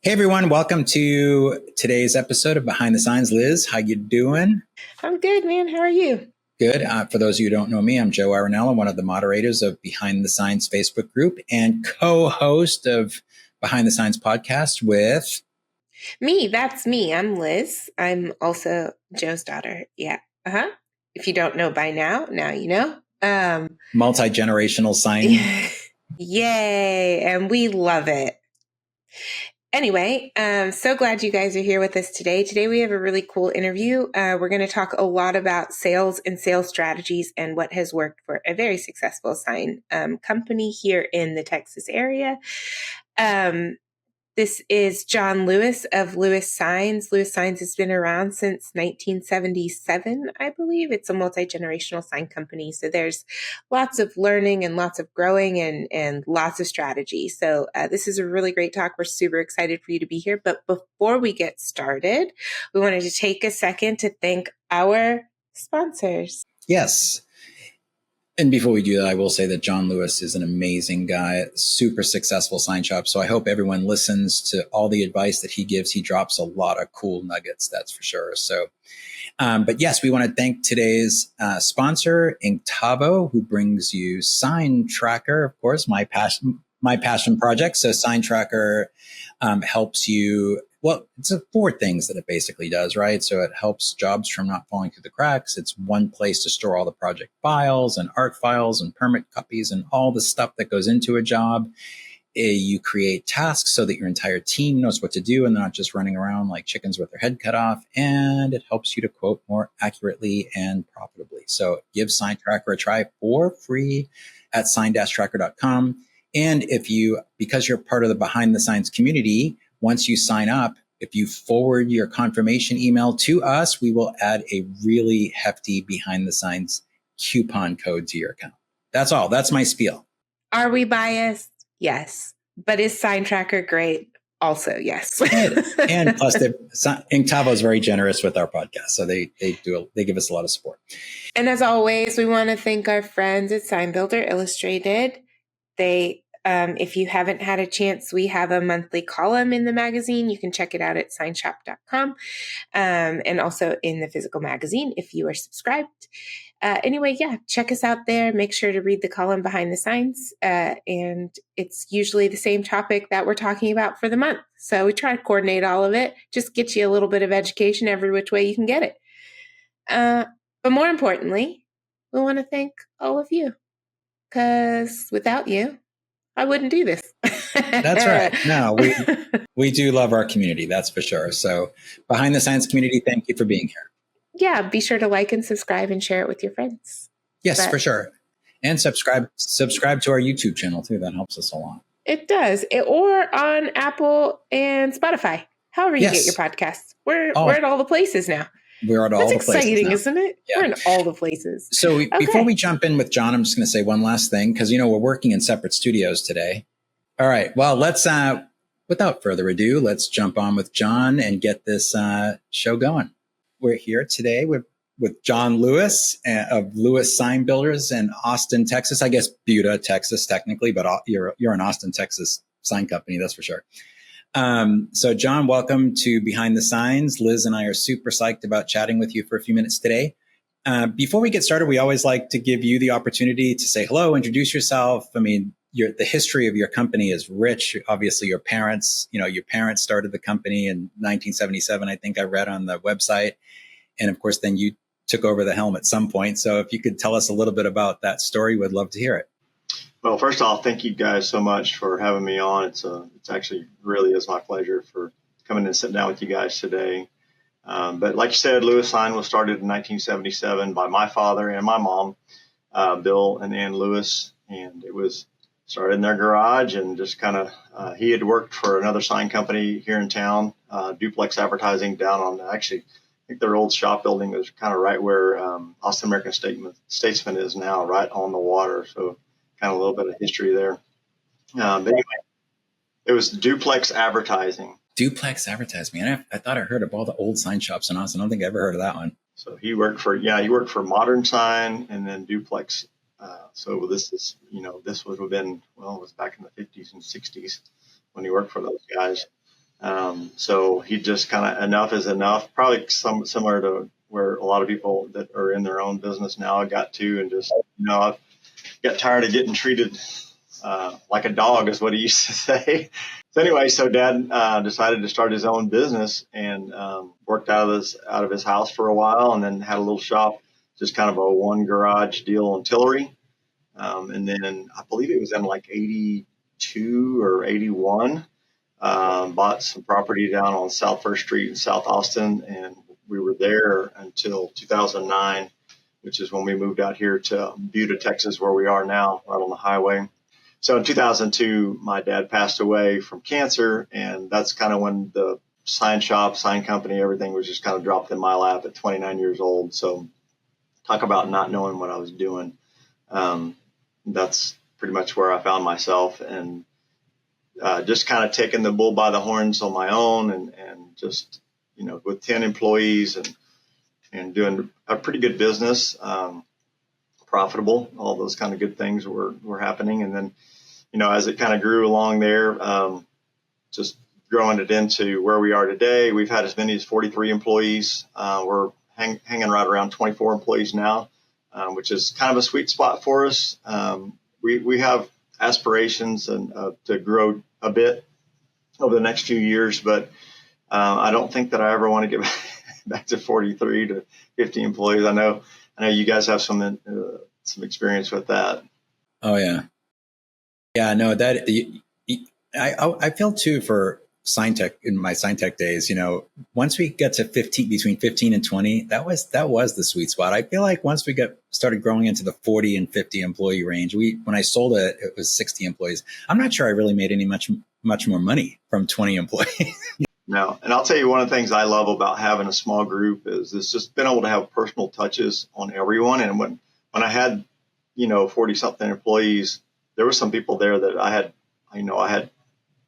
Hey everyone, welcome to today's episode of Behind the Signs. Liz, how you doing? I'm good, man. How are you? Good. For those of you who don't know me, I'm Joe Aronella, one of the moderators of Behind the Signs Facebook group and co-host of Behind the Signs podcast with Me, that's me. I'm Liz. I'm also Joe's daughter. Yeah. Uh-huh. If you don't know by now, now you know. multi-generational sign. Yay. And we love it. Anyway, so glad you guys are here with us today. Today we have a really cool interview. We're going to talk a lot about sales and sales strategies and what has worked for a very successful sign company here in the Texas area. This is John Lewis of Lewis Signs. Lewis Signs has been around since 1977, I believe. It's a multi-generational sign company. So there's lots of learning and lots of growing and lots of strategy. So this is a really great talk. We're super excited for you to be here. But before we get started, we wanted to take a second to thank our sponsors. Yes. And before we do that, I will say that John Lewis is an amazing guy, super successful sign shop. So I hope everyone listens to all the advice that he gives. He drops a lot of cool nuggets, that's for sure. So, but yes, we want to thank today's sponsor, Inktavo, who brings you Sign Tracker, of course, my passion project. So Sign Tracker helps you. Well, it's four things that it basically does, right? So it helps jobs from not falling through the cracks. It's one place to store all the project files and art files and permit copies and all the stuff that goes into a job. You create tasks so that your entire team knows what to do and they're not just running around like chickens with their head cut off. And it helps you to quote more accurately and profitably. So give Sign Tracker a try for free at sign-tracker.com. And because you're part of the Behind the Signs community, once you sign up, if you forward your confirmation email to us, we will add a really hefty Behind the Signs coupon code to your account. That's all. That's my spiel. Are we biased? Yes. But is Sign Tracker great? Also, yes. and plus, Inktavo is very generous with our podcast, so they give us a lot of support. And as always, we want to thank our friends at Sign Builder Illustrated. If you haven't had a chance, we have a monthly column in the magazine. You can check it out at signshop.com and also in the physical magazine if you are subscribed. Anyway, check us out there. Make sure to read the column Behind the Signs. And it's usually the same topic that we're talking about for the month. So we try to coordinate all of it, just get you a little bit of education every which way you can get it. But more importantly, we want to thank all of you, because without you, I wouldn't do this. That's right. No, we do love our community. That's for sure. So Behind the Signs community, thank you for being here. Yeah, be sure to like and subscribe and share it with your friends. Yes, for sure. And subscribe to our YouTube channel too. That helps us a lot. It does. Or on Apple and Spotify. However you get your podcasts. We're at all the places now. We're at all the places. That's exciting, now. Isn't it? Yeah. We're in all the places. So before we jump in with John, I'm just going to say one last thing because, we're working in separate studios today. All right. Well, let's, without further ado, let's jump on with John and get this show going. We're here today with John Lewis of Lewis Sign Builders in Austin, Texas. I guess Buda, Texas, technically, but you're an Austin, Texas sign company, that's for sure. So John, welcome to Behind the Signs. Liz and I are super psyched about chatting with you for a few minutes today. Before we get started, we always like to give you the opportunity to say hello, introduce yourself. I mean, the history of your company is rich. Obviously, your parents started the company in 1977, I think I read on the website. And of course, then you took over the helm at some point. So if you could tell us a little bit about that story, we'd love to hear it. Well, first off, thank you guys so much for having me on. It's actually really is my pleasure for coming and sitting down with you guys today. But like you said, Lewis Sign was started in 1977 by my father and my mom, Bill and Ann Lewis. And it was started in their garage and just kind of, he had worked for another sign company here in town, Duplex Advertising down on I think their old shop building was kind of right where Austin American Statesman is now, right on the water. So kind of a little bit of history there. But anyway, it was Duplex Advertising. Duplex Advertising. I thought I heard of all the old sign shops in Austin. I don't think I ever heard of that one. So he worked for Modern Sign and then Duplex. So this would have been, it was back in the 50s and 60s when he worked for those guys. So he just kind of, enough is enough, probably similar to where a lot of people that are in their own business now got to, and just, I got tired of getting treated like a dog, is what he used to say. So anyway, so Dad decided to start his own business, and worked out of his house for a while, and then had a little shop, just kind of a one garage deal in Tillery. And then I believe it was in like 82 or 81, bought some property down on South First Street in South Austin, and we were there until 2009, which is when we moved out here to Buda, Texas, where we are now, right on the highway. So in 2002, my dad passed away from cancer, and that's kind of when the sign shop, sign company, everything was just kind of dropped in my lap at 29 years old. So talk about not knowing what I was doing. That's pretty much where I found myself, and just kind of taking the bull by the horns on my own, and just, with 10 employees and doing a pretty good business, profitable, all those kind of good things were happening. And then, as it kind of grew along there, just growing it into where we are today, we've had as many as 43 employees. We're hanging right around 24 employees now, which is kind of a sweet spot for us. We have aspirations and to grow a bit over the next few years, but I don't think that I ever want to get back to 43 to 50 employees. I know you guys have some experience with that. Oh yeah. Yeah, no, I feel too for sign tech in my sign tech days, once we get to between 15 and 20, that was the sweet spot. I feel like once we started growing into the 40 and 50 employee range, when I sold it, it was 60 employees. I'm not sure I really made any much more money from 20 employees. No. And I'll tell you, one of the things I love about having a small group is it's just been able to have personal touches on everyone. And when I had, 40 something employees, there were some people there that I had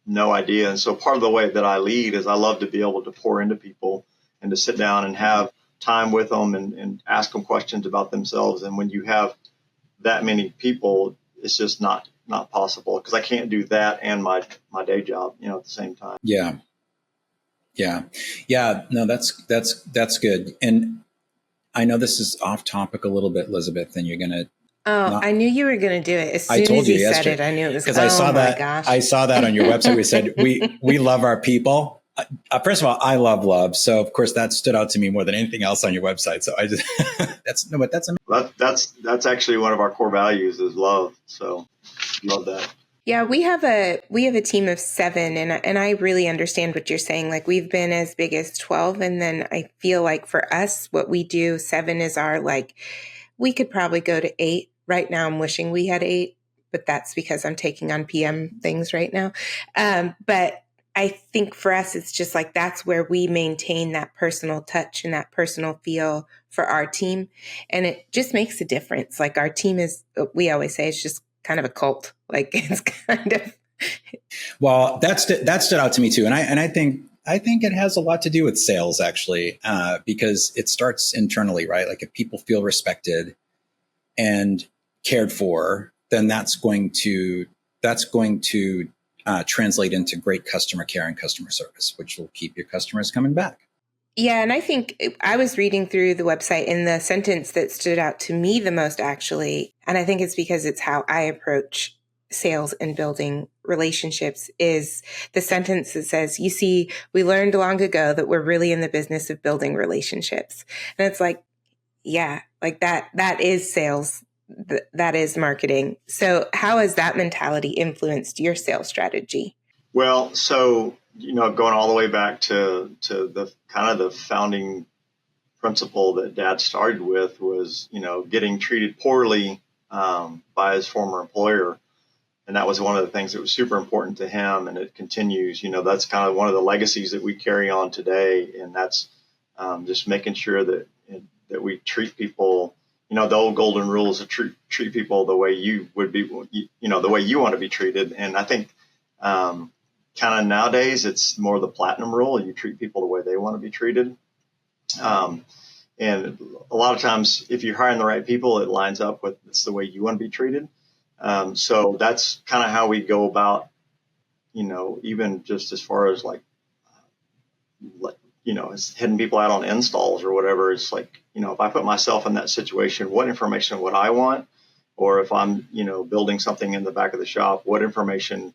no idea. And so part of the way that I lead is I love to be able to pour into people and to sit down and have time with them and ask them questions about themselves. And when you have that many people, it's just not possible, because I can't do that and my day job, at the same time. Yeah. No, that's good. And I know this is off topic a little bit, Elizabeth, and you're going to. I knew you were going to do it. As soon as you said it, I knew it was. Because I saw that. Gosh. I saw that on your website. We said we love our people. First of all, I love love, so of course that stood out to me more than anything else on your website. So I just that's actually one of our core values is love. So love that. Yeah, we have a team of 7, and I really understand what you're saying. Like, we've been as big as 12, and then I feel like for us, what we do, 7 is our, like, we could probably go to 8. Right now, I'm wishing we had 8, but that's because I'm taking on PM things right now. But I think for us, it's just like that's where we maintain that personal touch and that personal feel for our team. And it just makes a difference. Like, our team is, we always say, it's just kind of a cult. Like, it's kind of. Well, that stood out to me too. And I think it has a lot to do with sales, actually, because it starts internally, right? Like, if people feel respected and cared for, then that's going to translate into great customer care and customer service, which will keep your customers coming back. Yeah. And I think I was reading through the website, and the sentence that stood out to me the most, actually, and I think it's because it's how I approach sales and building relationships, is the sentence that says, "You see, we learned long ago that we're really in the business of building relationships." And it's like, yeah, like that is sales. That is marketing. So how has that mentality influenced your sales strategy? Well, so, going all the way back to the kind of the founding principle that Dad started with was, getting treated poorly by his former employer. And that was one of the things that was super important to him. And it continues, that's kind of one of the legacies that we carry on today. And that's just making sure that we treat people, the old golden rules of treat people the way you would be, the way you want to be treated. And I think kind of nowadays it's more the platinum rule. You treat people the way they want to be treated. And a lot of times, if you're hiring the right people, it lines up with it's the way you want to be treated. So that's kind of how we go about, even just as far as like is hitting people out on installs or whatever. It's like, if I put myself in that situation, what information would I want? Or if I'm, building something in the back of the shop, what information,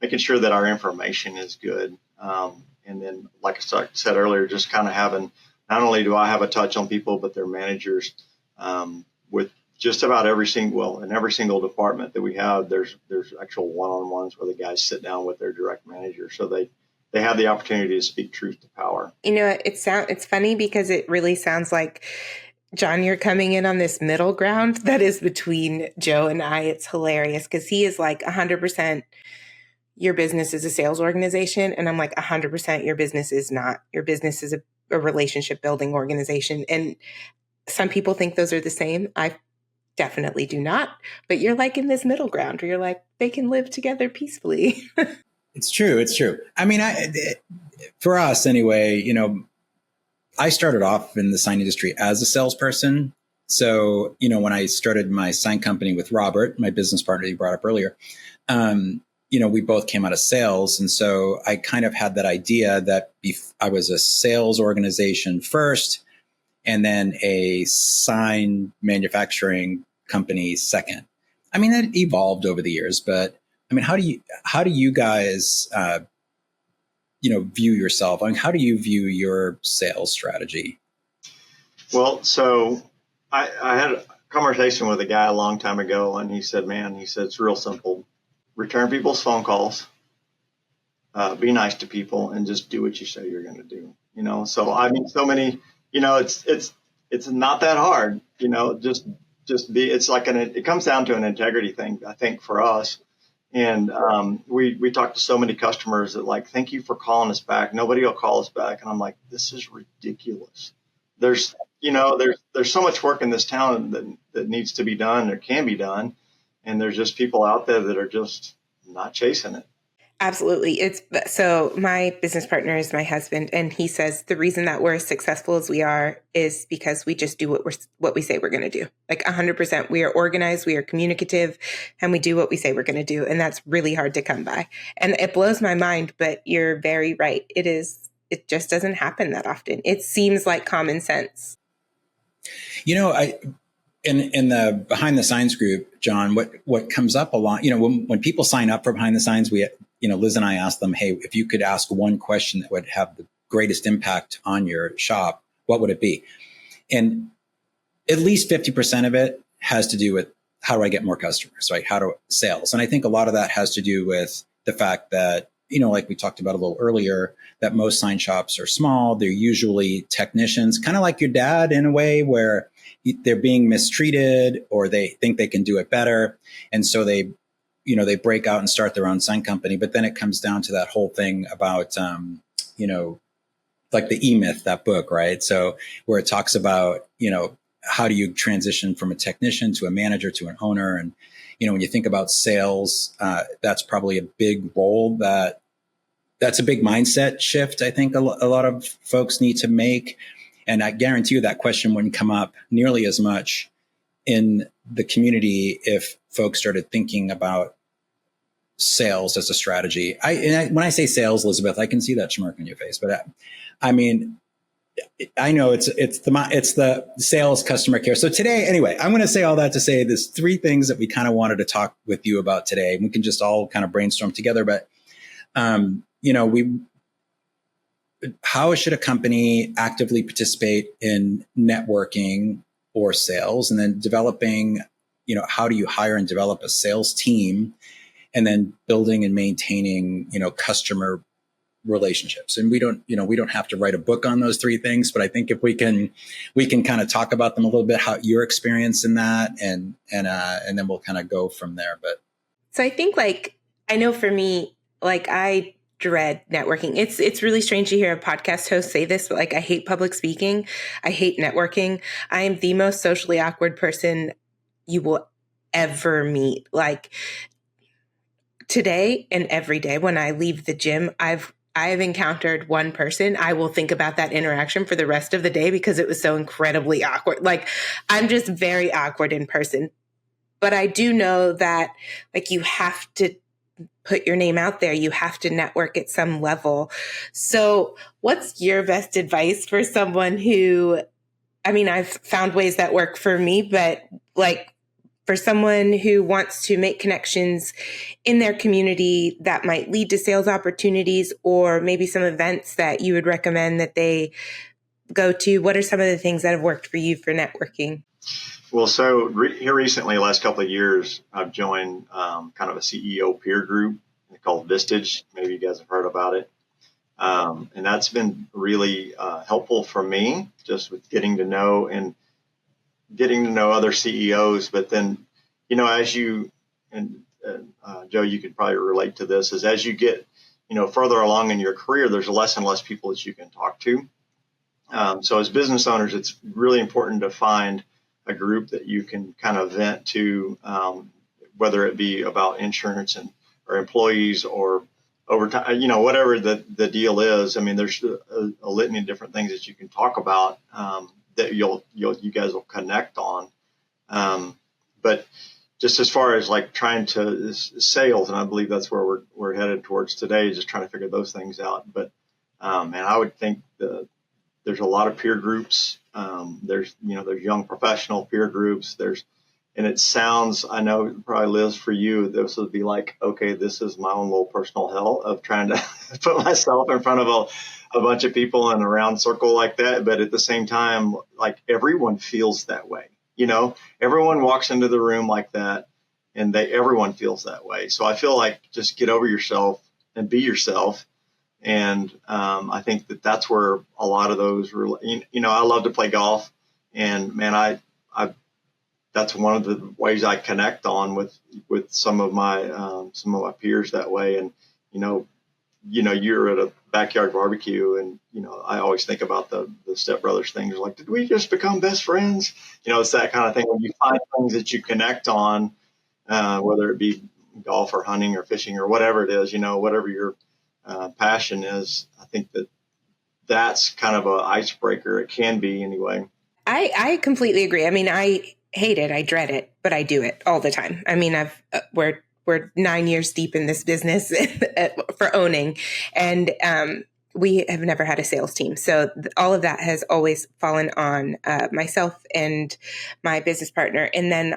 making sure that our information is good. And then, like I said earlier, just kind of having, not only do I have a touch on people, but their managers, with just about in every single department that we have, there's actual one-on-ones where the guys sit down with their direct manager. So they have the opportunity to speak truth to power. It's funny because it really sounds like, John, you're coming in on this middle ground that is between Joe and I. It's hilarious because he is like 100% your business is a sales organization. And I'm like 100% your business is not. Your business is a relationship building organization. And some people think those are the same. I definitely do not. But you're like in this middle ground where you're like, they can live together peacefully. It's true. It's true. I mean, for us anyway, I started off in the sign industry as a salesperson. So, when I started my sign company with Robert, my business partner you brought up earlier, we both came out of sales. And so I kind of had that idea that I was a sales organization first, and then a sign manufacturing company second. I mean, that evolved over the years, but I mean, how do you guys, view yourself? I mean, how do you view your sales strategy? Well, so I had a conversation with a guy a long time ago, and he said, it's real simple. Return people's phone calls, be nice to people, and just do what you say you're going to do. So I mean, so many, it's not that hard, just be, it's like it comes down to an integrity thing, I think, for us. And we talked to so many customers that like, thank you for calling us back. Nobody will call us back. And I'm like, this is ridiculous. There's so much work in this town that needs to be done or can be done. And there's just people out there that are just not chasing it. Absolutely. So my business partner is my husband, and he says the reason that we're as successful as we are is because we just do what we say we're going to do. Like 100%. We are organized, we are communicative, and we do what we say we're going to do. And that's really hard to come by. And it blows my mind, but you're very right. It just doesn't happen that often. It seems like common sense. In the Behind the Signs group, John, what comes up a lot, when people sign up for Behind the Signs, Liz and I asked them, hey, if you could ask one question that would have the greatest impact on your shop, what would it be? And at least 50% of it has to do with how do I get more customers, right? Sales. And I think a lot of that has to do with the fact that, like we talked about a little earlier, that most sign shops are small. They're usually technicians, kind of like your dad in a way, where they're being mistreated or they think they can do it better. And so they break out and start their own sign company. But then it comes down to that whole thing about, like the E-Myth, that book, right? So where it talks about, how do you transition from a technician to a manager to an owner? And, when you think about sales, that's probably a big role that's a big mindset shift. I think a lot of folks need to make. And I guarantee you that question wouldn't come up nearly as much in the community if folks started thinking about sales as a strategy. When I say sales, Elizabeth, I can see that smirk on your face, but I mean, I know it's the sales customer care. So today, anyway, I'm going to say all that to say there's 3 things that we kind of wanted to talk with you about today. We can just all kind of brainstorm together, but how should a company actively participate in networking or sales, and then developing, how do you hire and develop a sales team, and then building and maintaining, customer relationships. And we don't have to write a book on those 3 things, but I think if we can kind of talk about them a little bit, how your experience in that, and then we'll kind of go from there. But so I think, I know for me, I dread networking. It's really strange to hear a podcast host say this, but I hate public speaking. I hate networking. I am the most socially awkward person you will ever meet. Today and every day when I leave the gym, I have encountered one person. I will think about that interaction for the rest of the day because it was so incredibly awkward. I'm just very awkward in person. But I do know that you have to put your name out there. You have to network at some level. So what's your best advice for someone who, I mean, I've found ways that work for me, but like for someone who wants to make connections in their community that might lead to sales opportunities, or maybe some events that you would recommend that they go to, what are some of the things that have worked for you for networking? Well, so here recently, the last couple of years, I've joined kind of a CEO peer group called Vistage. Maybe you guys have heard about it. And that's been really helpful for me, just with getting to know other CEOs. But then, as you, and Joe, you could probably relate to this, is as you get, further along in your career, there's less and less people that you can talk to. So as business owners, it's really important to find a group that you can kind of vent to, whether it be about insurance or employees or overtime, whatever the deal is. I mean, there's a litany of different things that you can talk about that you guys will connect on. But just as far as like trying to sales, and I believe that's where we're headed towards today, just trying to figure those things out. But and I would think there's a lot of peer groups. There's young professional peer groups. And it sounds, I know probably Liz, for you, this would be like, okay, this is my own little personal hell of trying to put myself in front of a bunch of people in a round circle like that. But at the same time, like everyone feels that way. Everyone walks into the room like that, and everyone feels that way. So I feel like just get over yourself and be yourself. And I think that's where a lot of those, I love to play golf, and man, I that's one of the ways I connect on with some of my peers that way. And you're at a backyard barbecue, and I always think about the Step Brothers things. Like, did we just become best friends? It's that kind of thing when you find things that you connect on, whether it be golf or hunting or fishing or whatever it is. Whatever your passion is. I think that's kind of an icebreaker. It can be anyway. I completely agree. I mean, I hate it. I dread it, but I do it all the time. I mean, we're 9 years deep in this business for owning, and we have never had a sales team. So all of that has always fallen on myself and my business partner. And then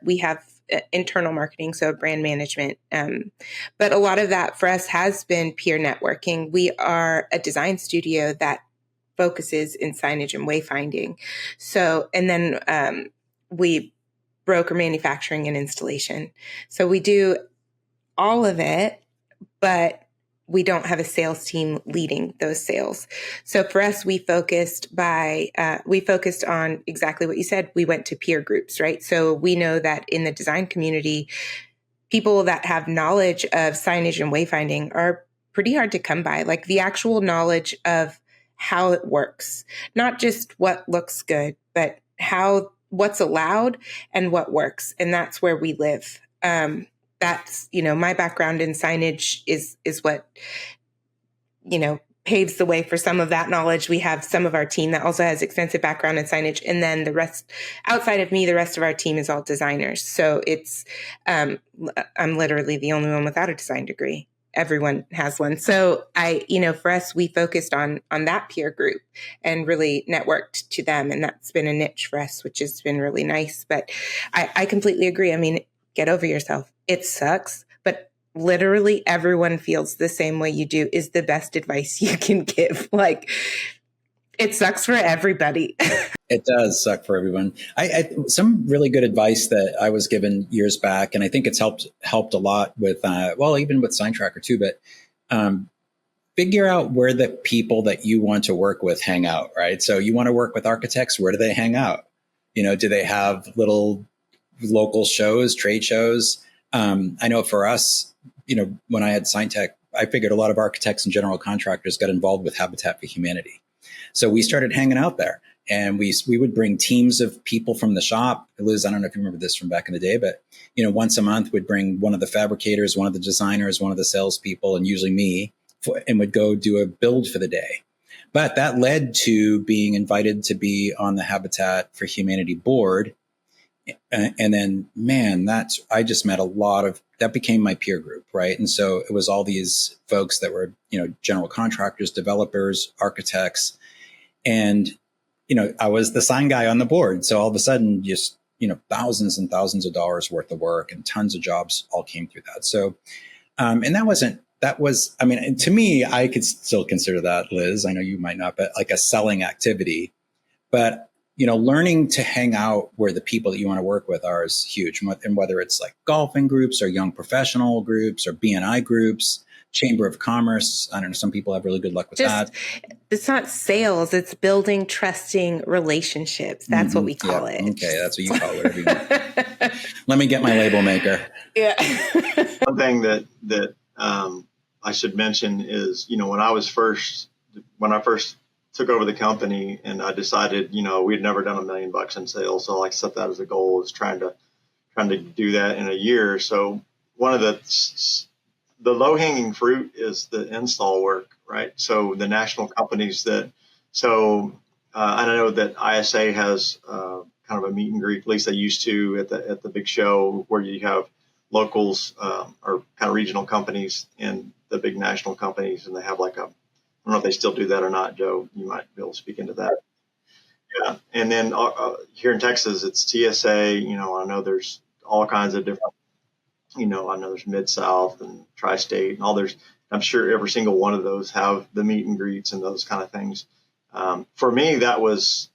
we have internal marketing, so brand management. But a lot of that for us has been peer networking. We are a design studio that focuses in signage and wayfinding. So, and then we broker manufacturing and installation. So we do all of it, but we don't have a sales team leading those sales. So for us, we focused on exactly what you said. We went to peer groups, right? So we know that in the design community, people that have knowledge of signage and wayfinding are pretty hard to come by. Like the actual knowledge of how it works, not just what looks good, but what's allowed and what works. And that's where we live. That's, my background in signage is what, paves the way for some of that knowledge. We have some of our team that also has extensive background in signage. And then the rest, outside of me, the rest of our team is all designers. So it's, I'm literally the only one without a design degree. Everyone has one. So for us, we focused on that peer group and really networked to them. And that's been a niche for us, which has been really nice. But I completely agree. I mean, get over yourself. It sucks, but literally everyone feels the same way you do is the best advice you can give. Like, it sucks for everybody. It does suck for everyone. Some really good advice that I was given years back, and I think it's helped a lot with, even with Sign Tracker too, but figure out where the people that you want to work with hang out, right? So you want to work with architects, where do they hang out? Do they have little local shows, trade shows? I know for us, when I had SignTech, I figured a lot of architects and general contractors got involved with Habitat for Humanity. So we started hanging out there, and we would bring teams of people from the shop. Liz, I don't know if you remember this from back in the day, but once a month we'd bring one of the fabricators, one of the designers, one of the salespeople, and usually me, and would go do a build for the day. But that led to being invited to be on the Habitat for Humanity board. And then, man, I just met that became my peer group, right? And so it was all these folks that were, general contractors, developers, architects, and, I was the sign guy on the board. So all of a sudden, just, thousands and thousands of dollars worth of work and tons of jobs all came through that. So, and to me, I could still consider that, Liz, I know you might not, but like a selling activity. But, learning to hang out where the people that you want to work with are is huge. And whether it's like golfing groups or young professional groups or BNI groups, Chamber of Commerce. I don't know. Some people have really good luck with that. It's not sales. It's building trusting relationships. That's what we call it. Okay. That's what you call it. Let me get my label maker. Yeah. One thing that I should mention is, when I first took over the company and I decided, we'd never done $1 million in sales. So I set that as a goal, is trying to do that in a year. So one of the low hanging fruit is the install work, right? So the national companies I know that ISA has kind of a meet and greet, at least they used to at the big show, where you have locals or kind of regional companies and the big national companies, and they have like I don't know if they still do that or not, Joe. You might be able to speak into that. Yeah. And then here in Texas, it's TSA. I know there's all kinds of different, I know there's Mid-South and Tri-State and all I'm sure every single one of those have the meet and greets and those kind of things. For me, that was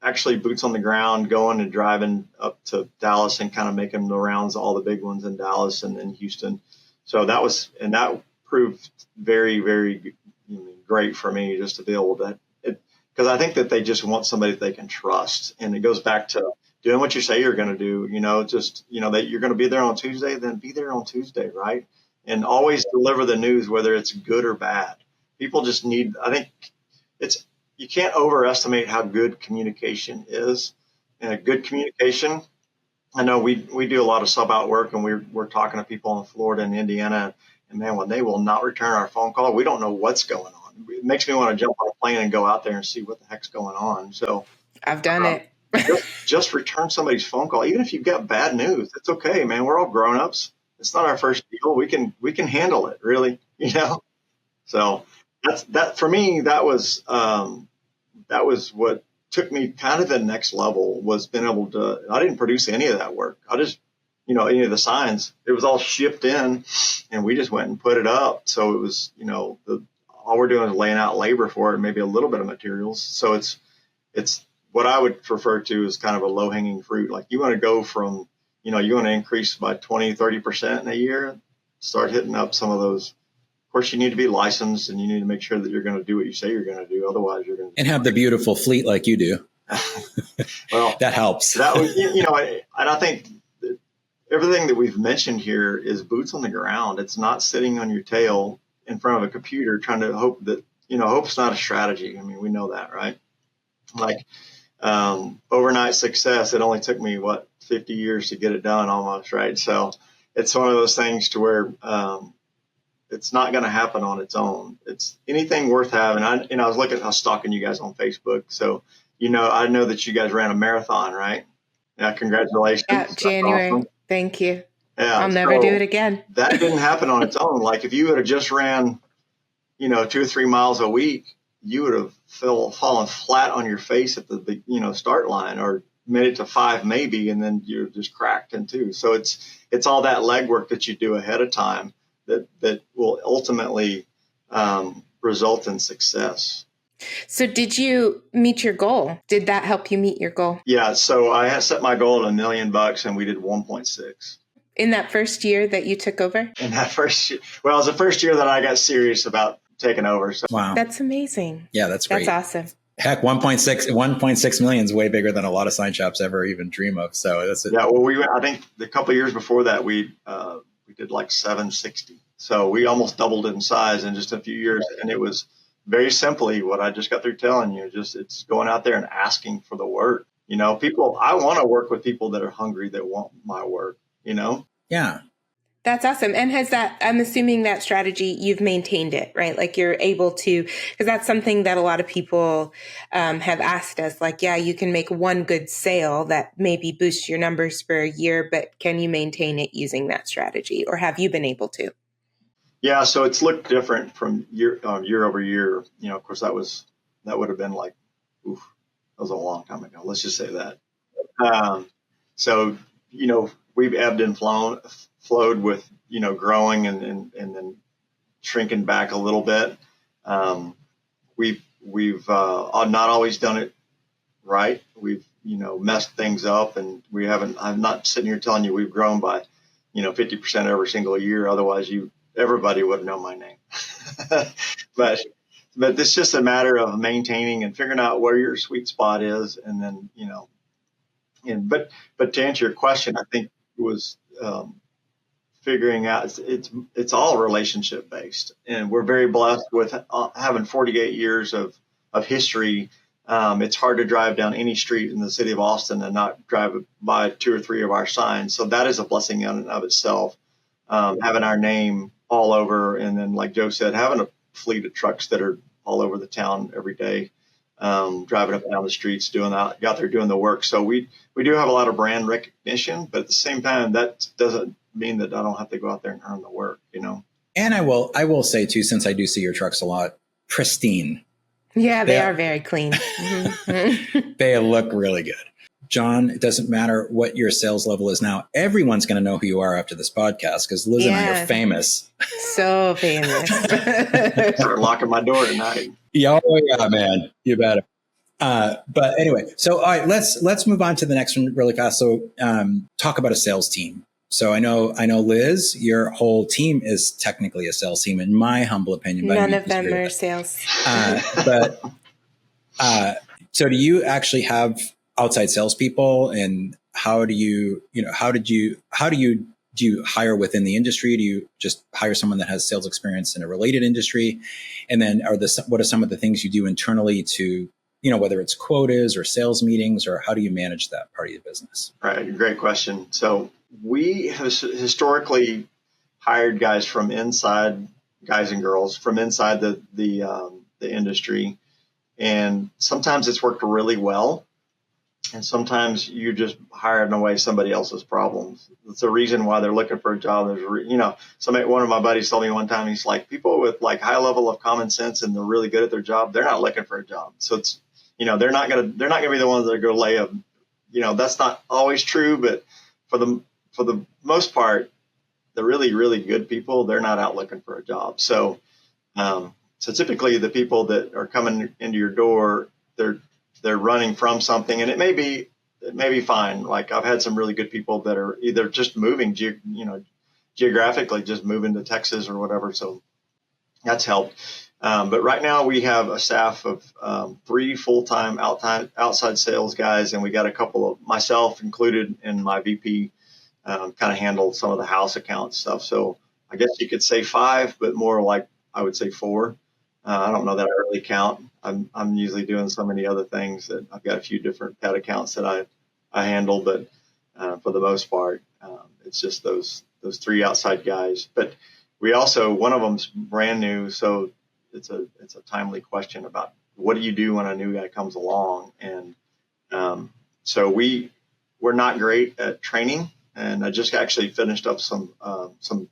actually boots on the ground, going and driving up to Dallas and kind of making the rounds, all the big ones in Dallas and in Houston. So that proved very, very great for me, just to be able to, because I think that they just want somebody that they can trust. And it goes back to doing what you say you're going to do, that you're going to be there on Tuesday, then be there on Tuesday, right? And always deliver the news, whether it's good or bad. People just I think you can't overestimate how good communication is. And a good communication, I know we do a lot of sub out work, and we're talking to people in Florida and Indiana, and man, when they will not return our phone call, we don't know what's going on. It makes me want to jump on a plane and go out there and see what the heck's going on. So I've done it. just return somebody's phone call, even if you've got bad news. It's okay, man. We're all grown-ups. It's not our first deal. We can handle it, really. So that for me, that was what took me kind of the next level, was being able to. I didn't produce any of that work. I just, any of the signs, it was all shipped in, and we just went and put it up. So it was, all we're doing is laying out labor for it, and maybe a little bit of materials. So it's what I would refer to as kind of a low hanging fruit. Like, you want to go from, you want to increase by 20-30% in a year, start hitting up some of those. Of course, you need to be licensed, and you need to make sure that you're going to do what you say you're going to do. Otherwise, you're going to and have the beautiful fleet like you do. Well, that helps. That was, and I think that everything that we've mentioned here is boots on the ground. It's not sitting on your tail in front of a computer trying to hope that, hope's not a strategy. I mean, we know that, right? Like overnight success. It only took me 50 years to get it done almost, right? So it's one of those things to where it's not going to happen on its own. It's anything worth having. I was stalking you guys on Facebook. So, I know that you guys ran a marathon, right? Yeah. Congratulations. Yeah, January. Awesome. Thank you. Yeah. I'll never do it again. That didn't happen on its own. Like, if you would have just ran, 2 or 3 miles a week, you would have fallen flat on your face at the start line, or made it to 5 maybe, and then you're just cracked in 2. So it's all that legwork that you do ahead of time that will ultimately result in success. So did you meet your goal? Did that help you meet your goal? Yeah. So I had set my goal at $1 million, and we did 1.6. In that first year that you took over? In that first year. Well, it was the first year that I got serious about taking over. So. Wow. That's amazing. Yeah, that's great. That's awesome. Heck, 1.6 million is way bigger than a lot of sign shops ever even dream of. So that's it. Yeah. Well, I think the couple of years before that, we did like 760. So we almost doubled in size in just a few years. And it was very simply what I just got through telling you. It's going out there and asking for the work. I want to work with people that are hungry, that want my work, Yeah. That's awesome. And I'm assuming that strategy, you've maintained it, right? Like you're able to, because that's something that a lot of people have asked us, like, yeah, you can make one good sale that maybe boosts your numbers for a year, but can you maintain it using that strategy, or have you been able to? Yeah, so it's looked different from year over year. Of course, that would have been like, oof, that was a long time ago. Let's just say that. Um, so we've ebbed and flowed with growing and then shrinking back a little bit. We've not always done it right. We've messed things up, and we haven't. I'm not sitting here telling you we've grown by 50% every single year. Otherwise, everybody would know my name. but it's just a matter of maintaining and figuring out where your sweet spot is, and then but to answer your question, I think it was figuring out it's all relationship based, and we're very blessed with having 48 years of history. It's hard to drive down any street in the city of Austin and not drive by 2 or 3 of our signs. So that is a blessing in and of itself. Having our name all over, and then like Joe said, having a fleet of trucks that are all over the town every day, driving up and down the streets, out there doing the work. So we do have a lot of brand recognition, but at the same time, that doesn't mean that I don't have to go out there and earn the work, And I will say too, since I do see your trucks a lot, pristine. Yeah, they are very clean. Mm-hmm. They look really good. John, it doesn't matter what your sales level is now. Everyone's going to know who you are after this podcast, because Liz and I are famous. So famous. Start locking my door tonight. Oh yeah, man, you better. But anyway, so all right, let's move on to the next one really fast. So talk about a sales team. So I know, Liz, your whole team is technically a sales team, in my humble opinion. None of them are sales. So do you actually have outside salespeople, and do you hire within the industry? Do you just hire someone that has sales experience in a related industry? And then what are some of the things you do internally to, whether it's quotas or sales meetings, or how do you manage that part of your business? Right. Great question. So we have historically hired guys and girls from inside the industry. And sometimes it's worked really well. And sometimes you just hiring away somebody else's problems. It's a reason why they're looking for a job. One of my buddies told me one time, he's like, people with like high level of common sense and they're really good at their job, they're not looking for a job. So it's, they're not gonna be the ones that are gonna lay up. That's not always true, but for the most part, the really, really good people, they're not out looking for a job. So typically the people that are coming into your door, they're running from something, and it may be fine. Like I've had some really good people that are either just moving, geographically, just moving to Texas or whatever. So that's helped. But right now we have a staff of 3 full-time outside sales guys, and we got a couple of, myself included, and my VP kind of handle some of the house account stuff. So I guess you could say 5, but more like I would say 4. I don't know that I really count. I'm usually doing so many other things that I've got a few different pet accounts that I handle, but for the most part, it's just those 3 outside guys. But we also, one of them's brand new, so it's a timely question about what do you do when a new guy comes along, and so we're not great at training, and I just actually finished up some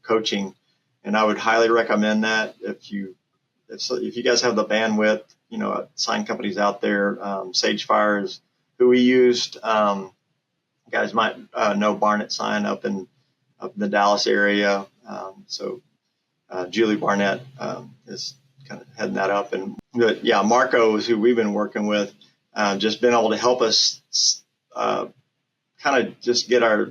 coaching, and I would highly recommend that if you guys have the bandwidth, sign companies out there. Sagefire is who we used. You guys might know Barnett Sign up in the Dallas area. So Julie Barnett is kind of heading that up. But Marco is who we've been working with. Just been able to help us kind of just get our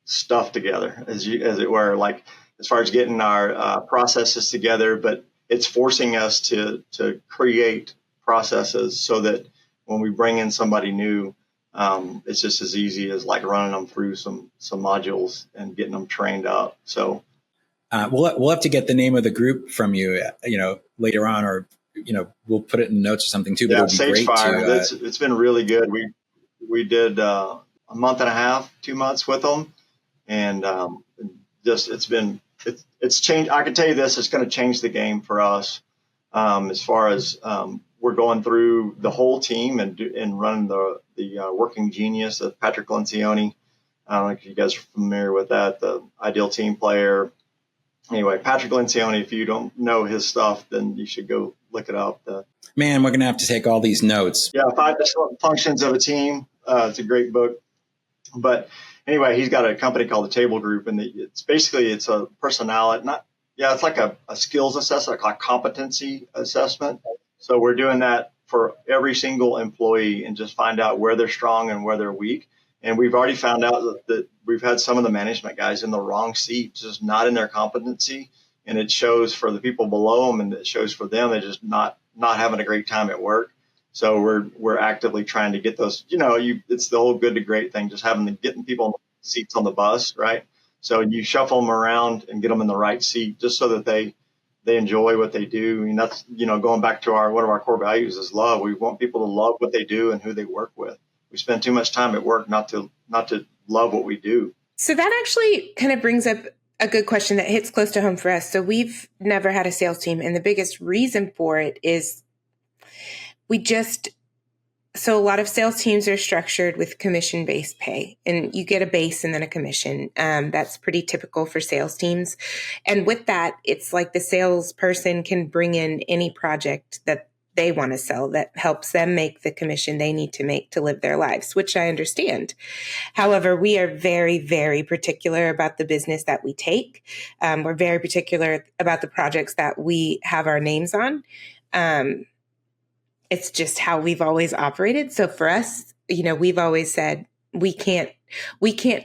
stuff together, as it were, like as far as getting our processes together, but it's forcing us to create processes so that when we bring in somebody new, it's just as easy as like running them through some modules and getting them trained up. So we'll have to get the name of the group from you, later on, or we'll put it in notes or something too. But yeah, Sagefire, it's been really good. We did a month and a half, 2 months with them, and just it's changed. I can tell you this, it's going to change the game for us as far as we're going through the whole team and running the Working Genius of Patrick Lencioni. I don't know if you guys are familiar with that, the ideal team player. Anyway, Patrick Lencioni, if you don't know his stuff, then you should go look it up. Man, we're going to have to take all these notes. Yeah, 5 Functions of a Team. It's a great book. But anyway, he's got a company called the Table Group, and it's a personality, it's like a skills assessment, like a competency assessment. So we're doing that for every single employee and just find out where they're strong and where they're weak. And we've already found out that we've had some of the management guys in the wrong seat, just not in their competency. And it shows for the people below them, and it shows for them. They're just not having a great time at work. So we're actively trying to get those, it's the whole good to great thing, just getting people in seats on the bus, right? So you shuffle them around and get them in the right seat just so that they enjoy what they do. I mean, that's, going back to one of our core values is love. We want people to love what they do and who they work with. We spend too much time at work not to love what we do. So that actually kind of brings up a good question that hits close to home for us. So we've never had a sales team. And the biggest reason for it is so a lot of sales teams are structured with commission-based pay, and you get a base and then a commission. That's pretty typical for sales teams. And with that, it's like the salesperson can bring in any project that they want to sell that helps them make the commission they need to make to live their lives, which I understand. However, we are very, very particular about the business that we take. We're very particular about the projects that we have our names on. It's just how we've always operated. So for us, we've always said we can't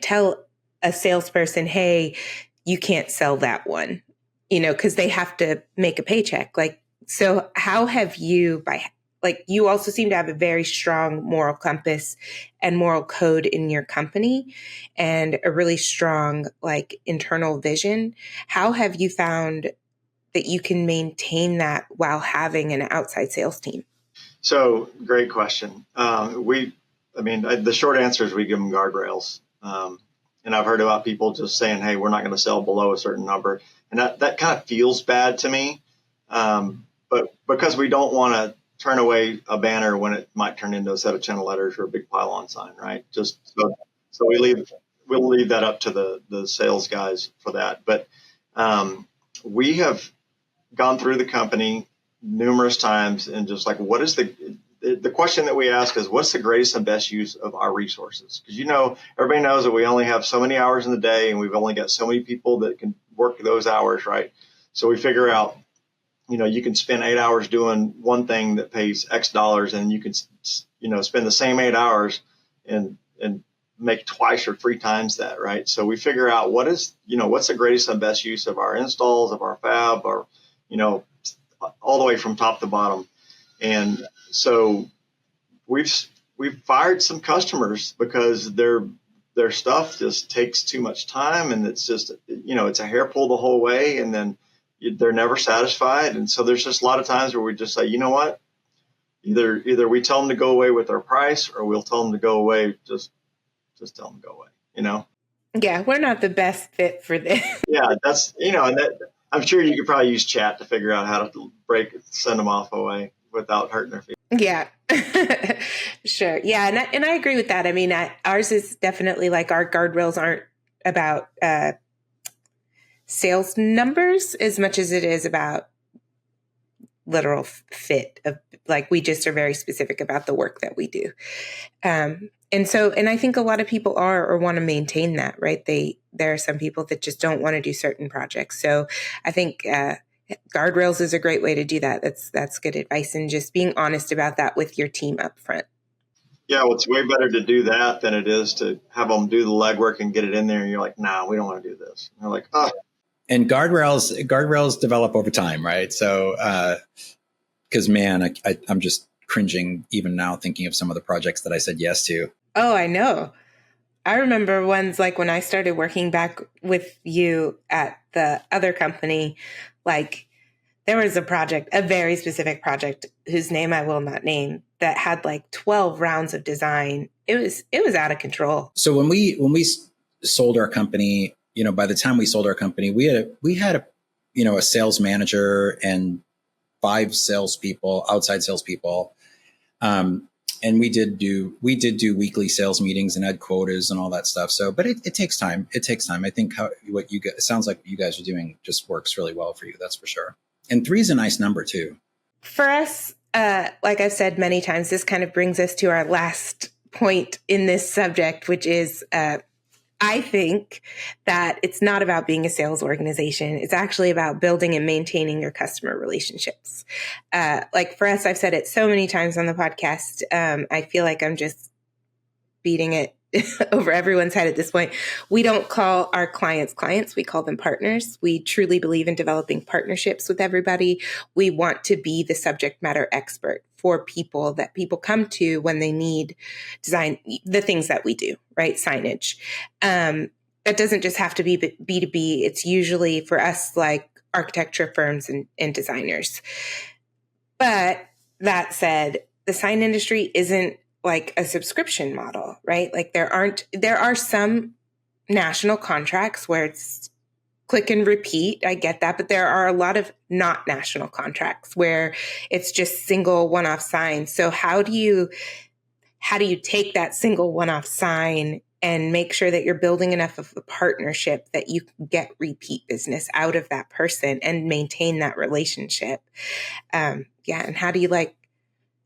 tell a salesperson, hey, you can't sell that one, because they have to make a paycheck. So how have you, you also seem to have a very strong moral compass and moral code in your company and a really strong, internal vision. How have you found that you can maintain that while having an outside sales team? So great question. The short answer is we give them guardrails. And I've heard about people just saying, hey, we're not going to sell below a certain number. And that kind of feels bad to me. But because we don't want to turn away a banner when it might turn into a set of channel letters or a big pylon sign, right? Just so we'll leave that up to the sales guys for that. But we have gone through the company numerous times and just what is the question that we ask is, what's the greatest and best use of our resources? Because everybody knows that we only have so many hours in the day and we've only got so many people that can work those hours, right? So we figure out, you can spend 8 hours doing one thing that pays X dollars, and you can, spend the same 8 hours and make twice or 3 times that, right? So we figure out what's the greatest and best use of our installs, of our fab, or, all the way from top to bottom. And so we've fired some customers because their stuff just takes too much time, and it's just, it's a hair pull the whole way, and then they're never satisfied. And so there's just a lot of times where we just say, you know what, either we tell them to go away with their price, or we'll tell them to go away. Just tell them to go away, Yeah, we're not the best fit for this. Yeah, that's, and that, I'm sure you could probably use chat to figure out how to send them off away without hurting their feelings. Yeah, sure. Yeah. And I agree with that. I mean, ours is definitely our guardrails aren't about sales numbers as much as it is about literal fit of we just are very specific about the work that we do. And I think a lot of people are or want to maintain that, right? There are some people that just don't want to do certain projects. So I think guardrails is a great way to do that. That's good advice, and just being honest about that with your team up front. Yeah, well, it's way better to do that than it is to have them do the legwork and get it in there, and you're like, nah, we don't want to do this. And they're like, oh. And guardrails develop over time, right? So, because man, I'm just cringing even now thinking of some of the projects that I said yes to. Oh, I know. I remember ones when I started working back with you at the other company, there was a very specific project whose name I will not name, that had 12 rounds of design. It was out of control. So when we sold our company by the time we sold our company, we had a sales manager and 5 salespeople, outside salespeople. And we did do weekly sales meetings and had quotas and all that stuff. So, but it takes time. It takes time. I think it sounds like what you guys are doing just works really well for you. That's for sure. And 3 is a nice number too. For us, like I've said many times, this kind of brings us to our last point in this subject, which is, I think that it's not about being a sales organization. It's actually about building and maintaining your customer relationships. Like for us, I've said it so many times on the podcast. I feel like I'm just beating it over everyone's head at this point. We don't call our clients clients. We call them partners. We truly believe in developing partnerships with everybody. We want to be the subject matter expert for people that people come to when they need design, the things that we do, right? Signage. That doesn't just have to be B2B. It's usually for us like architecture firms and designers. But that said, the sign industry isn't like a subscription model, right? Like there are some national contracts where it's click and repeat. I get that. But there are a lot of not national contracts where it's just single one-off signs. So how do you take that single one-off sign and make sure that you're building enough of a partnership that you can get repeat business out of that person and maintain that relationship? And how do you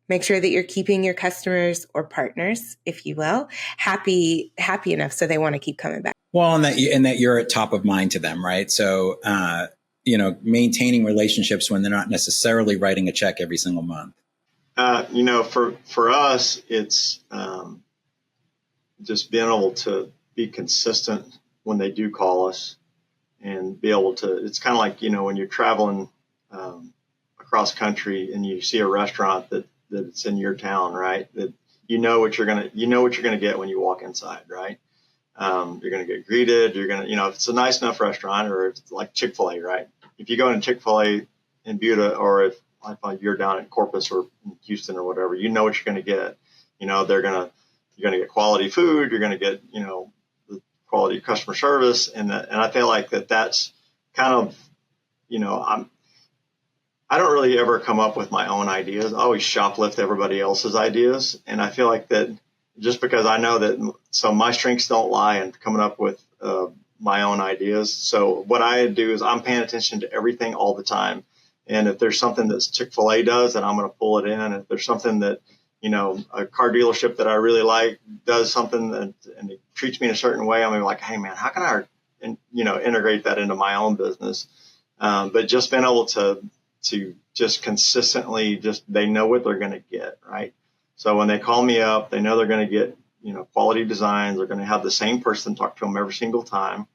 make sure that you're keeping your customers or partners, if you will, happy enough so they want to keep coming back? Well, and that you're at top of mind to them, right? So, maintaining relationships when they're not necessarily writing a check every single month. For us, it's just being able to be consistent when they do call us and be able to. It's kind of like when you're traveling across country and you see a restaurant that it's in your town, right? That what you're gonna get when you walk inside, right? You're gonna get greeted. You're gonna, if it's a nice enough restaurant, or if it's like Chick-Fil-A, right? If you go to Chick-Fil-A in Buda, or if you're down in Corpus or Houston or whatever, what you're gonna get. You're gonna get quality food. You're gonna get the quality customer service, and I feel like that's kind of I don't really ever come up with my own ideas. I always shoplift everybody else's ideas. And I feel like that just because I know that, so my strengths don't lie in coming up with my own ideas. So what I do is I'm paying attention to everything all the time. And if there's something that Chick-fil-A does, then I'm going to pull it in. If there's something that, a car dealership that I really like does something and it treats me in a certain way, I'm like, hey man, how can I, integrate that into my own business? But just being able to just consistently, they know what they're going to get, right? So when they call me up, they know they're going to get, quality designs. They're going to have the same person talk to them every single time.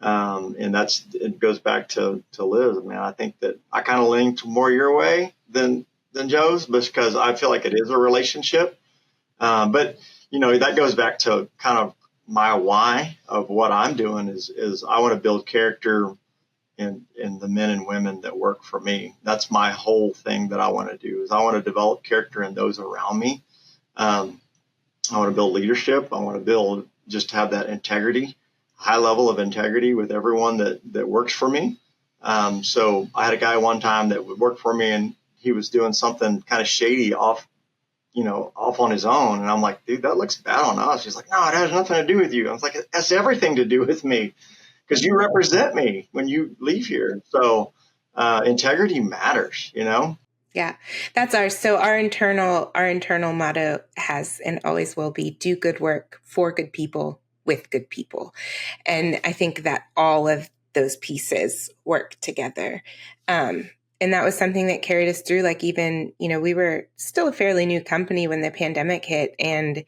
And it goes back to Liz, man. I think that I kind of lean more your way than Joe's, because I feel like it is a relationship. But that goes back to kind of my why of what I'm doing is I want to build character in the men and women that work for me. That's my whole thing that I want to do is I want to develop character in those around me. I want to build leadership. I want to just have that integrity, high level of integrity with everyone that works for me. So I had a guy one time that would work for me and he was doing something kind of shady off on his own. And I'm like, dude, that looks bad on us. He's like, no, it has nothing to do with you. I was like, it has everything to do with me. Because you represent me when you leave here. So integrity matters, Yeah, that's ours. So our internal motto has and always will be do good work for good people with good people. And I think that all of those pieces work together. And that was something that carried us through. Like even, we were still a fairly new company when the pandemic hit, and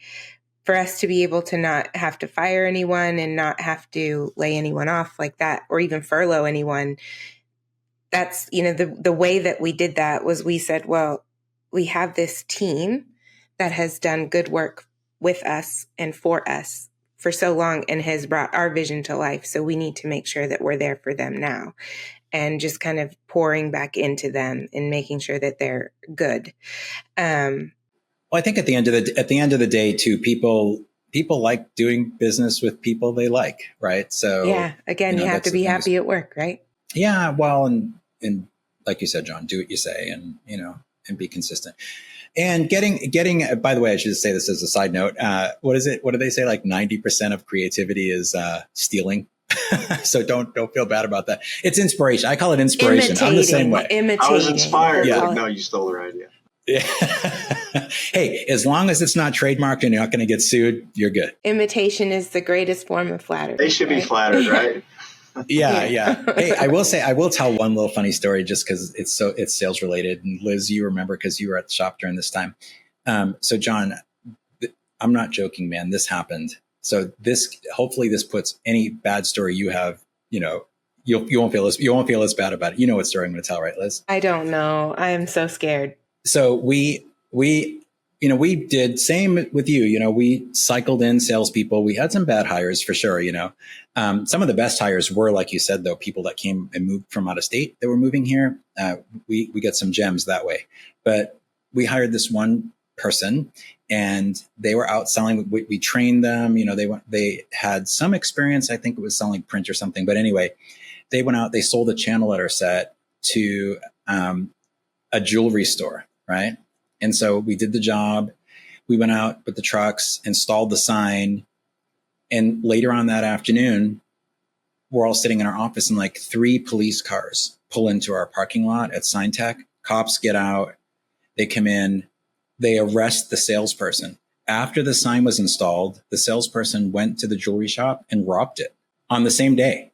for us to be able to not have to fire anyone and not have to lay anyone off like that, or even furlough anyone, that's, the way that we did that was we said, well, we have this team that has done good work with us and for us for so long and has brought our vision to life. So we need to make sure that we're there for them now, and just kind of pouring back into them and making sure that they're good. Well, I think at the end of the day, too, people people like doing business with people they like, right? So yeah, again, you have to be happy at work, right? Yeah, well, and like you said, John, do what you say, and and be consistent. And getting. By the way, I should just say this as a side note. What is it? What do they say? Like 90% of creativity is stealing. So don't feel bad about that. It's inspiration. I call it inspiration. I'm the same way. I was inspired. Yeah. Like, no, you stole their idea. Yeah. Hey, as long as it's not trademarked and you're not going to get sued, you're good. Imitation is the greatest form of flattery. They should be flattered, right? Yeah. Hey, I will tell one little funny story just because it's sales related. And Liz, you remember because you were at the shop during this time. So John, I'm not joking, man. This happened. So hopefully this puts any bad story you have, you won't feel as bad about it. You know what story I'm going to tell, right, Liz? I don't know. I am so scared. So we did same with you. We cycled in salespeople. We had some bad hires for sure. Some of the best hires were, like you said, though, people that came and moved from out of state that were moving here. We got some gems that way. But we hired this one person, and they were out selling. We trained them. They had some experience. I think it was selling print or something. But anyway, they went out. They sold a channel letter set to a jewelry store, right? And so we did the job. We went out with the trucks, installed the sign. And later on that afternoon, we're all sitting in our office and like 3 police cars pull into our parking lot at Sign Tech. Cops get out. They come in. They arrest the salesperson. After the sign was installed, the salesperson went to the jewelry shop and robbed it on the same day.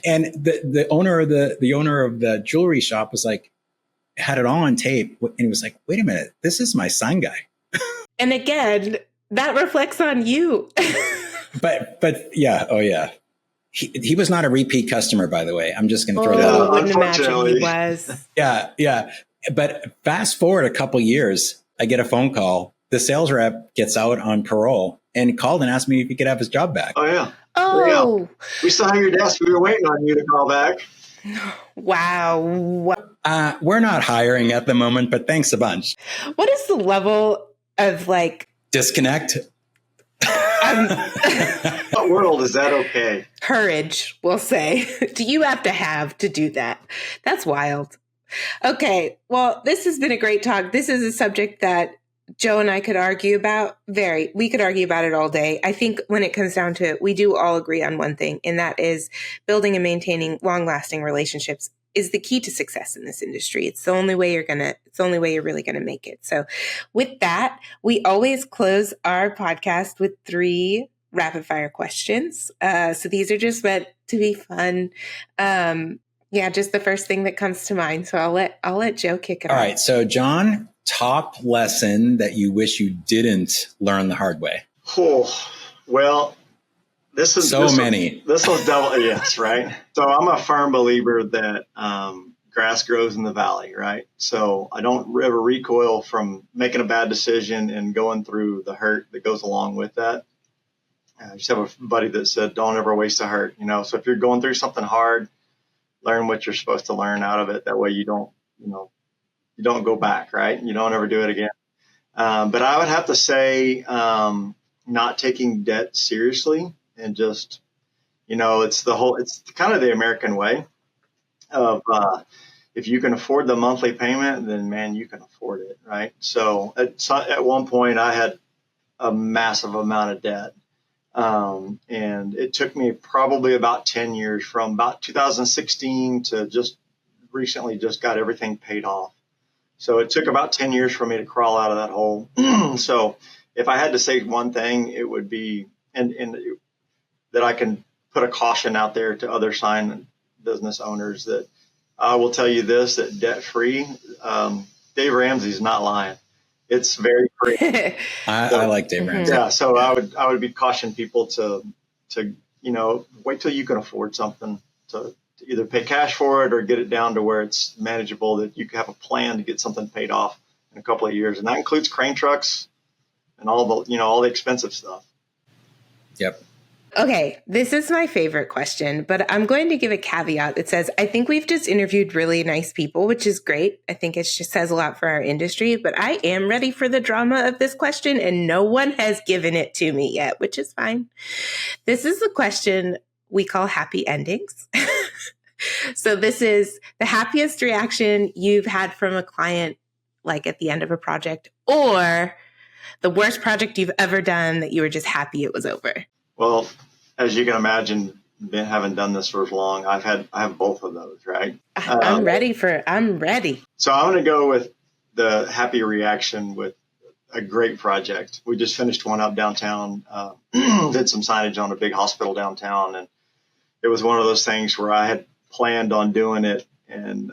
And the owner of the jewelry shop was like, had it all on tape, and he was like, wait a minute, this is my sign guy. And again, that reflects on you. but yeah, oh yeah. He was not a repeat customer, by the way. I'm just going to throw that out. I wouldn't imagine he was. Yeah. But fast forward a couple years, I get a phone call. The sales rep gets out on parole and called and asked me if he could have his job back. Oh, yeah. Oh. We still have your desk. We were waiting on you to call back. Wow. We're not hiring at the moment, but thanks a bunch. What is the level of disconnect? What world is that okay? Courage, we'll say. Do you have to do that? That's wild. Okay. Well, this has been a great talk. This is a subject that Joe and I could argue about. We could argue about it all day. I think when it comes down to it, we do all agree on one thing, and that is building and maintaining long-lasting relationships is the key to success in this industry. It's the only way you're really gonna make it. So with that, we always close our podcast with 3 rapid fire questions. So these are just meant to be fun. Just the first thing that comes to mind. So I'll let Joe kick it off. All right. So John, top lesson that you wish you didn't learn the hard way? Oh, well, this was double. Yes, right. So I'm a firm believer that grass grows in the valley, right? So I don't ever recoil from making a bad decision and going through the hurt that goes along with that. I just have a buddy that said, don't ever waste a hurt, So if you're going through something hard, learn what you're supposed to learn out of it. That way you don't go back, right? You don't ever do it again. But I would have to say not taking debt seriously and just, it's kind of the American way of if you can afford the monthly payment, then man, you can afford it, right? So at one point I had a massive amount of debt. And it took me probably about 10 years from about 2016 to just recently just got everything paid off. So it took about 10 years for me to crawl out of that hole. So if I had to say one thing, it would be, and that I can put a caution out there to other sign business owners that I will tell you this, that debt free, Dave Ramsey's not lying. It's very free. I like Dave Ramsey. Yeah. So I would be caution people to wait till you can afford something to either pay cash for it or get it down to where it's manageable, that you can have a plan to get something paid off in a couple of years. And that includes crane trucks and all the expensive stuff. Yep. Okay, this is my favorite question, but I'm going to give a caveat that says, I think we've just interviewed really nice people, which is great. I think it just says a lot for our industry, but I am ready for the drama of this question, and no one has given it to me yet, which is fine. This is the question we call happy endings. So this is the happiest reaction you've had from a client, like at the end of a project, or the worst project you've ever done that you were just happy it was over. Well, as you can imagine, having done this for as long, I have both of those, right? I'm ready. So I'm going to go with the happy reaction with a great project. We just finished one up downtown, did some signage on a big hospital downtown. And it was one of those things where I had planned on doing it. And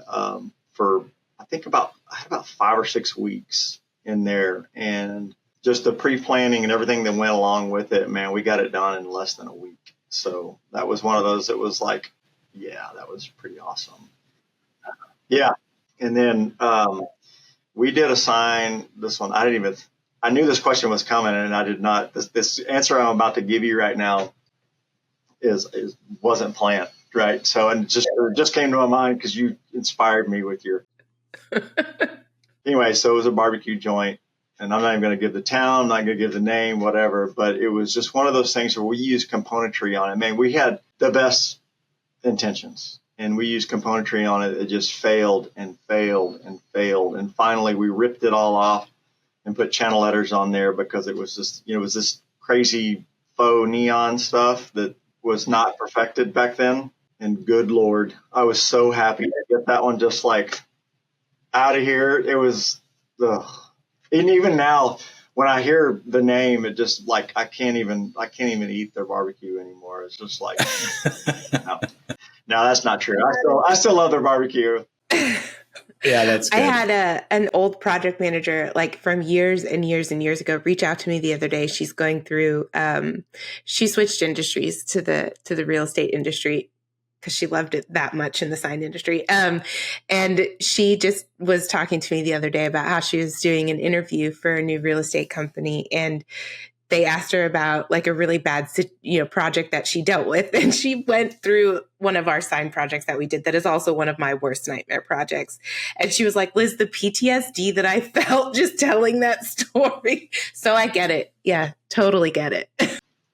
for, I had about 5 or 6 weeks in there. And just the pre-planning and everything that went along with it, man, we got it done in less than a week. So that was one of those that was like, yeah, that was pretty awesome. Yeah. And then we did a sign, this one, I knew this question was coming and I did not, this answer I'm about to give you right now wasn't planned, right? So, and it just came to my mind because you inspired me with your, anyway, so it was a barbecue joint. And I'm not even going to give the town, I'm not going to give the name, whatever. But it was just one of those things where we used componentry on it. Man, we had the best intentions. And we used componentry on it. It just failed and failed and failed. And finally, we ripped it all off and put channel letters on there because it was just, it was this crazy faux neon stuff that was not perfected back then. And good Lord, I was so happy to get that one just like out of here. It was, ugh. And even now, when I hear the name, it just like I can't even eat their barbecue anymore. It's just like, no, that's not true. I still love their barbecue. Yeah, that's good. I had an old project manager, like from years and years and years ago, reach out to me the other day. She's going through. She switched industries to the real estate industry because she loved it that much in the sign industry. And she just was talking to me the other day about how she was doing an interview for a new real estate company. And they asked her about like a really bad, project that she dealt with. And she went through one of our sign projects that we did that is also one of my worst nightmare projects. And she was like, Liz, the PTSD that I felt just telling that story. So I get it. Yeah, totally get it.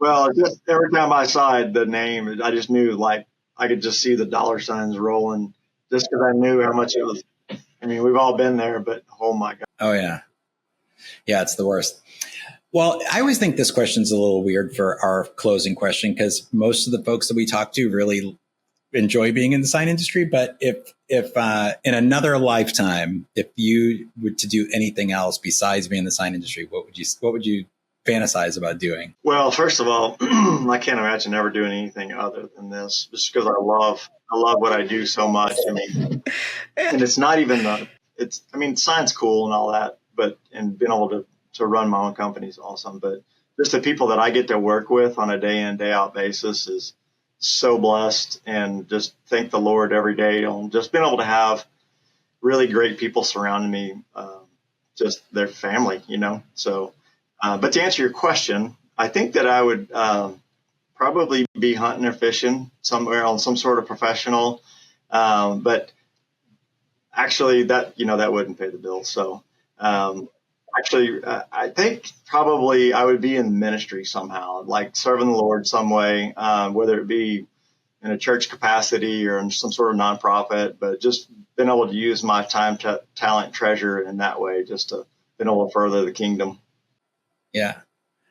Well, just every time I saw the name, I just knew like, I could just see the dollar signs rolling just because I knew how much it was. I mean, we've all been there, but oh my God. Oh, yeah. Yeah, it's the worst. Well, I always think this question's a little weird for our closing question because most of the folks that we talk to really enjoy being in the sign industry. But if in another lifetime, if you were to do anything else besides being in the sign industry, what would you fantasize about doing? Well, first of all, I can't imagine ever doing anything other than this, just because I love what I do so much. I mean, and it's not even sign's cool and all that, and being able to run my own company is awesome. But just the people that I get to work with on a day in, day out basis is so blessed, and just thank the Lord every day on just being able to have really great people surrounding me, just their family, so. But to answer your question, I think that I would probably be hunting or fishing somewhere on some sort of professional. But actually, that wouldn't pay the bills. So I think probably I would be in ministry somehow, like serving the Lord some way, whether it be in a church capacity or in some sort of nonprofit. But just being able to use my time, talent, treasure in that way, just to be able to further the kingdom. Yeah,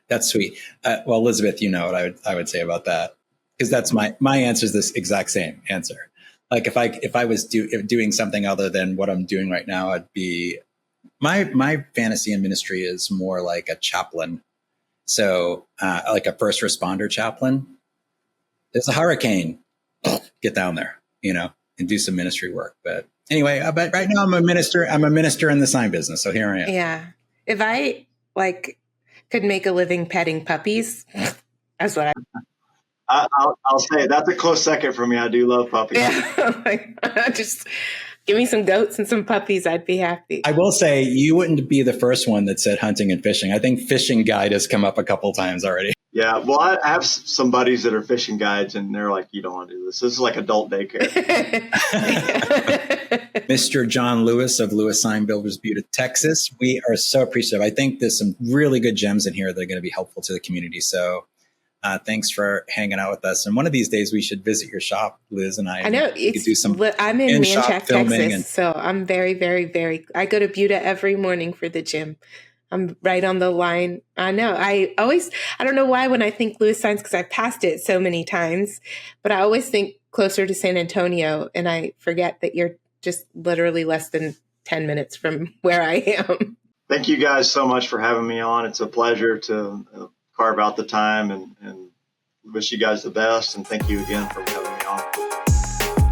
that's sweet. Well, Elizabeth, you know what I would say about that, because that's my answer is this exact same answer. Like if I was doing something other than what I'm doing right now, I'd be my fantasy in ministry is more like a chaplain. So like a first responder chaplain. There's a hurricane, get down there, and do some ministry work. But anyway, but right now I'm a minister in the sign business. So here I am. Yeah. If I could make a living petting puppies, that's what I'll say that's a close second for me. I do love puppies. Yeah. Just give me some goats and some puppies. I'd be happy. I will say you wouldn't be the first one that said hunting and fishing. I think fishing guide has come up a couple times already. Yeah, well, I have some buddies that are fishing guides, and they're like, "You don't want to do this. This is like adult daycare." Mr. John Lewis of Lewis Sign Builders, Buda, Texas. We are so appreciative. I think there's some really good gems in here that are going to be helpful to the community. So thanks for hanging out with us. And one of these days we should visit your shop, Liz and I. I know. We could do some I'm in in-shop Manchac, filming. Texas, so I'm very, very, very, I go to Buda every morning for the gym. I'm right on the line. I know. I don't know why when I think Lewis Signs, because I've passed it so many times, but I always think closer to San Antonio, and I forget that you're just literally less than 10 minutes from where I am. Thank you guys so much for having me on. It's a pleasure to carve out the time and wish you guys the best. And thank you again for having me on.